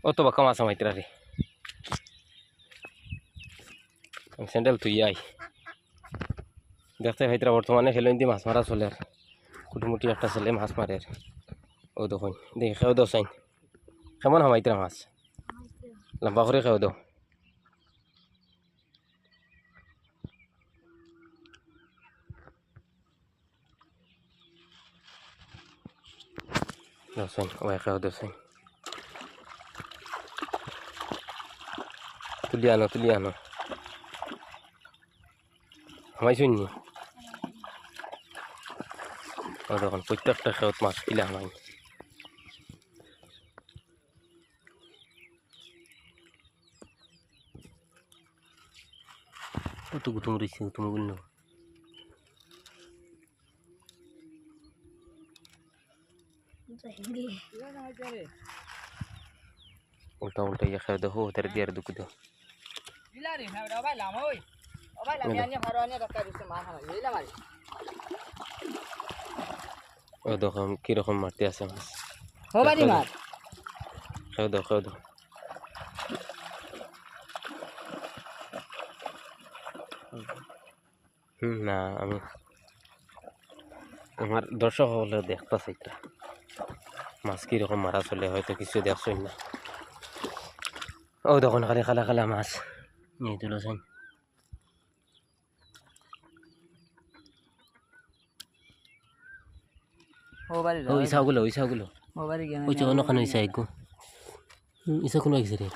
অত বাক্কা মাছ আমাইতরা রে স্যান্ডেল তুই আই দেখতে ভাইতরা বর্তমানে হেলেন দিয়ে মাছ মারা চলে আর কুটুমুটি একটা ছেলে মাছ মারে ও দেখুন দেখি খেয়েও দাও চাইন কেমন হামাইতরা মাছ লম্বা করে খেয়েও দাও দোসাইন ওই খেয়েও দোসাইন তুলি আনো হামাইছুন নি ও দেখুন প্রত্যেকটা খেয়েত মাছ কিলা হামাই কত গুতুম রয়েছে গুতুম গুলো উল্টা ইয়া খেয়ে দেখো ওদের দিয়ে আর দুঃখ দাও ও দেখো কিরকম মারতে আছে মাছ খেয়ে দাও না আমি আমার দর্শক হলে দেখতেছি মাছ কিরকম মারা চলে হয়তো কিছু দেখছই না ও দেখুন খালি খালা মাছ নিয়ে তুলেছেন ও ইসাগুলো ওই যে অন্য ইসা কোনো ইসা রে